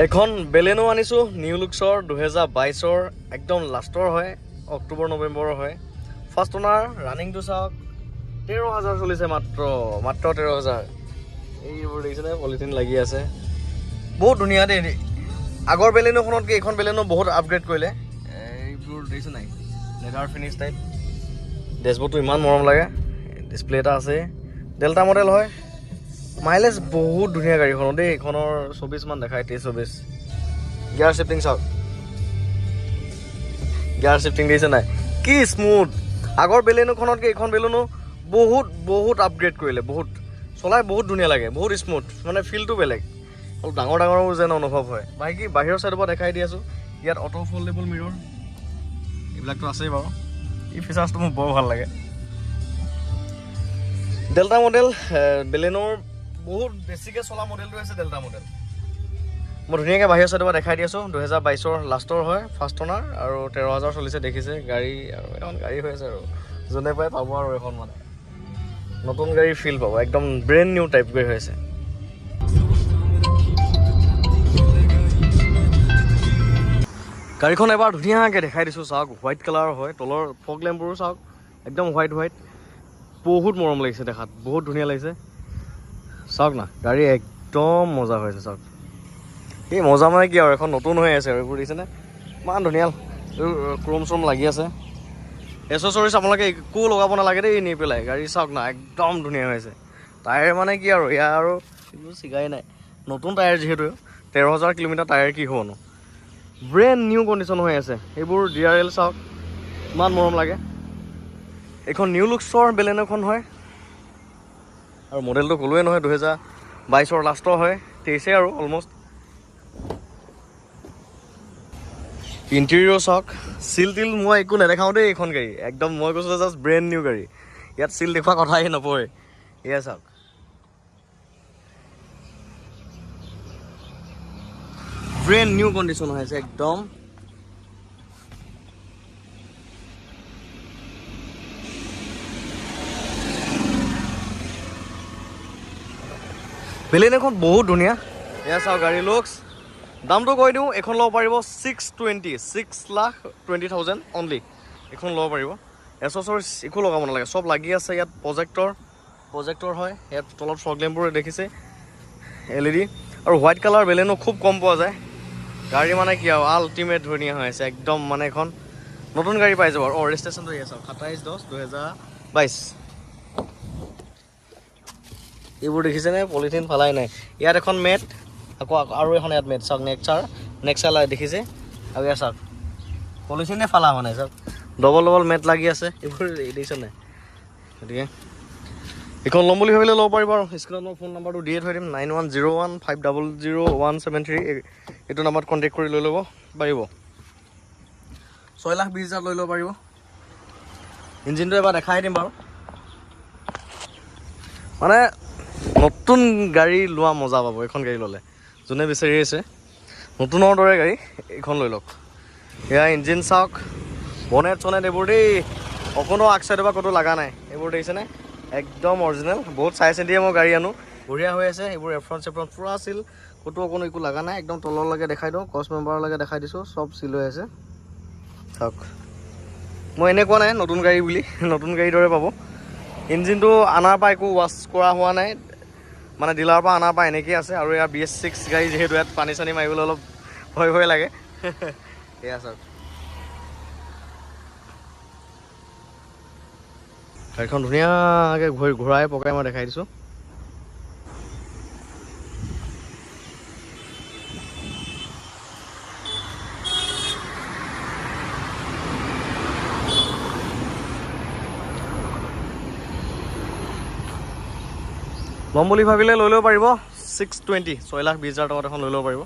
এখন বেলেনো আনিছোঁ নিউ লুক্সৰ 2022ৰ একদম লাষ্টৰ হয়, অক্টোবৰ নৱেম্বৰৰ হয়। ফাৰ্ষ্ট অনাৰ ৰানিংটো চাওক 13,000 চলিছে, মাত্ৰ 13,000। এইবোৰ দেখিছেনে, পলিথিন লাগি আছে। বহুত ধুনীয়া দেই। আগৰ বেলেনোখনতকৈ এইখন বেলেনো বহুত আপগ্ৰেড কৰিলে। এইবোৰ দেখিছে নাই, লেডাৰ ফিনিছ টাইপ। ডেছবৰ্ডটো ইমান মৰম লাগে। ডিছপ্লে এটা আছে, ডেল্টা মডেল হয়। মাইলেজ বহুত ধুনীয়া গাড়ীখনৰ দেই। এইখনৰ 24 মান দেখায়, 23-24। গিয়াৰ শিফটিং চাওক, গিয়াৰ শিফটিং দিছে নাই, কি স্মুথ। আগৰ বেলেনোখনতকৈ এইখন বেলেনো বহুত বহুত আপগ্ৰেড কৰিলে। বহুত চলাই বহুত ধুনীয়া লাগে, বহুত স্মুথ, মানে ফিলটো বেলেগ। অলপ ডাঙৰ ডাঙৰ যেন অনুভৱ হয়। বাকী বাহিৰৰ চাইডৰ পৰা দেখাই দি আছোঁ। ইয়াত অটো ফল্ডেবল মিৰৰ এইবিলাকতো আছেই বাৰু। এই ফিচাৰ্ছটো মোৰ বৰ ভাল লাগে। ডেল্টা মডেল বেলেনোৰ বহুত বেছিকৈ চলা মডেলটো হৈছে ডেল্টা মডেল। মই ধুনীয়াকৈ বাহিৰৰ চাইডৰ পৰা দেখাই দি আছোঁ। 2022ৰ লাষ্টৰ হয়, ফাৰ্ষ্ট অনাৰ, আৰু 13,000 চলিছে দেখিছে। গাড়ী আৰু এখন গাড়ী হৈ আছে, আৰু যোনে পাই পাব আৰু এখন মানে নতুন গাড়ীৰ ফিল পাব। একদম ব্ৰেণ্ড নিউ টাইপ গাড়ী হৈ আছে। গাড়ীখন এবাৰ ধুনীয়াকৈ দেখাই দিছোঁ চাওক। হোৱাইট কালাৰৰ হয়, তলৰ ফগ লেম্পবোৰো চাওক একদম হোৱাইট হোৱাইট। বহুত মৰম লাগিছে দেখাত, বহুত ধুনীয়া লাগিছে। চাওক না, গাড়ী একদম মজা হৈ আছে চাওক। এই মজা মানে কি আৰু, এখন নতুন হৈ আছে আৰু। এইবোৰ দেখিছেনে, ইমান ধুনীয়া ক্ৰম চ্ৰম লাগি আছে। এচেছৰিজ আপোনালোকে একো লগাব নালাগে দেই নি পেলাই। গাড়ী চাওক না, একদম ধুনীয়া হৈ আছে। টায়াৰ মানে কি আৰু, ইয়াৰ আৰু এইবোৰ চিগাই নাই। নতুন টায়াৰ যিহেতু 13,000 কিলোমিটাৰ টায়াৰ কি হ'বনো, ব্ৰেণ্ড নিউ কণ্ডিশ্যন হৈ আছে। এইবোৰ DRL চাওক, ইমান মৰম লাগে। এইখন নিউ লুক্সৰ বেলেনোখন হয়, আৰু মডেলটো ক'লোৱে নহয়, 2022ৰ লাষ্টৰ হয়, 23 আৰু অলমষ্ট। ইণ্টেৰিয়ৰ চাওক, চিল টিল মই একো নেদেখাওঁ দেই। এইখন গাড়ী একদম মই কৈছোঁ জাষ্ট ব্ৰেণ্ড নিউ গাড়ী। ইয়াত চিল দেখুওৱা কথাই নপৰে। এয়া চাওক, ব্ৰেণ্ড নিউ কণ্ডিশ্যন হৈ আছে একদম। বেলেনোখন বহুত ধুনীয়া। এয়া চাওক গাড়ী লুকছ। দামটো কৈ দিওঁ, এইখন ল'ব পাৰিব 6,20,000 অনলি। এইখন ল'ব পাৰিব। এচেছৰিজ একো লগাব নালাগে, চব লাগি আছে ইয়াত। প্ৰজেক্টৰ হয় ইয়াত। তলত ফগ লেম্পবোৰ দেখিছে, LED। আৰু হোৱাইট কালাৰ বেলেনো খুব কম পোৱা যায়। গাড়ী মানে কি আৰু, আল্টিমেট ধুনীয়া হৈ আছে একদম। মানে এখন নতুন গাড়ী পাই যাব। আৰু ৰেজিষ্ট্ৰেশ্যনটো এয়া চাওক, 27/10/2022। এইবোৰ দেখিছেনে, পলিথিন ফালাই নাই। ইয়াত এখন মেট, আকৌ আৰু এখন ইয়াত মেট চাওক, নেক্সাৰ দেখিছে। আৰু ইয়াত চাওক, পলিথিনে ফালা মানে চাওক, ডবল মেট লাগি আছে। এইবোৰ দেখিছে নাই। গতিকে এইখন ল'ম বুলি ভাবিলে ল'ব পাৰিব। আৰু স্ক্ৰীণত মই ফোন নাম্বাৰটো দিয়ে থৈ দিম, 9101500703। এইটো নাম্বাৰত কণ্টেক্ট কৰি লৈ ল'ব পাৰিব। 6,20,000 লৈ ল'ব পাৰিব। ইঞ্জিনটো এবাৰ দেখাই দিম বাৰু। মানে নতুন গাড়ী লোৱা মজা পাব এইখন গাড়ী ল'লে। যোনে বিচাৰি আছে নতুনৰ দৰে গাড়ী, এইখন লৈ লওক। এয়া ইঞ্জিন চাওক, বনেট চনেট এইবোৰ দেই, অকণো আগ চাইডৰ পৰা ক'তো লগা নাই। এইবোৰ দেখিছেনে, একদম অৰিজিনেল। বহুত চাই চিন্তিয়ে মই গাড়ী আনো, বঢ়িয়া হৈ আছে। এইবোৰ এফ্ৰণ্ট চেফ্ৰণ্ট পূৰা চিল, ক'তো অকণো একো লগা নাই। একদম তললৈকে দেখাই দিওঁ, ক্ৰছ মেম্বাৰলৈকে দেখাই দিছোঁ, চব চিল হৈ আছে চাওক। মই এনে কোৱা নাই নতুন গাড়ী বুলি, নতুন গাড়ীৰ দৰে পাব। ইঞ্জিনটো আনাৰ পৰা একো ৱাছ কৰা হোৱা নাই, মানে ডিলাৰৰ পৰা আনাৰ পৰা এনেকৈ আছে। আৰু ইয়াৰ BS6 গাড়ী যিহেতু, ইয়াত পানী চানী মাৰিবলৈ অলপ ভয় লাগে। এয়া চাওক, গাড়ীখন ধুনীয়াকৈ ঘূৰাই পকাই মই দেখাই দিছোঁ। ল'ম বুলি ভাবিলে লৈ ল'ব পাৰিব। 6,20,000 টকাত এখন লৈ ল'ব পাৰিব।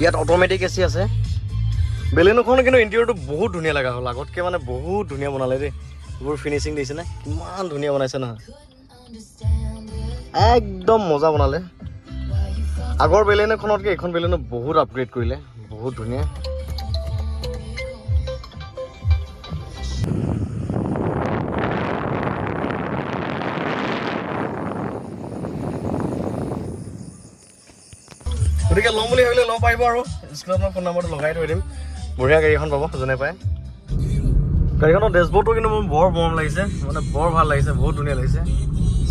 ইয়াত অট'মেটিক AC আছে। বেলেনোখন কিন্তু ইণ্টেৰিয়ৰটো বহুত ধুনীয়া লগা হ'ল, আগতকৈ মানে বহুত ধুনীয়া বনালে দেই। এইবোৰ ফিনিচিং দিছে নে, কিমান ধুনীয়া বনাইছে নহয়। একদম মজা বনালে আগৰ বেলেনখনতকৈ এইখন বেলেনে বহুত আপগ্ৰেড কৰিলে বহুত ধুনীয়া গতিকে ল'ম বুলি ভাবিলে ল'ব পাৰিব আৰু স্ক্ৰীনত মই ফোন নম্বৰটো লগাই থৈ দিম বঢ়িয়া গাড়ীখন পাব যোনে পায় গাড়ীখনৰ ডেছবৰ্ডটো কিন্তু মোৰ বৰ মৰম লাগিছে মানে বৰ ভাল লাগিছে বহুত ধুনীয়া লাগিছে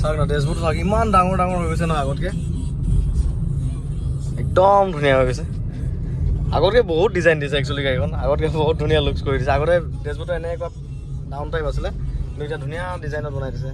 চাওক না ডেছবৰ্ডটো চাওক ইমান ডাঙৰ ডাঙৰ হৈ গৈছে ন আগতকৈ একদম ধুনীয়া হৈ গৈছে আগতকৈ বহুত ডিজাইন দিছে একচুৱেলি গাড়ীখন আগতকৈ বহুত ধুনীয়া লুকছ কৰি দিছে আগতে ডেছবৰ্ডটো এনেকুৱা ডাউন টাইপ আছিলে কিন্তু এতিয়া ধুনীয়া ডিজাইনত বনাই দিছে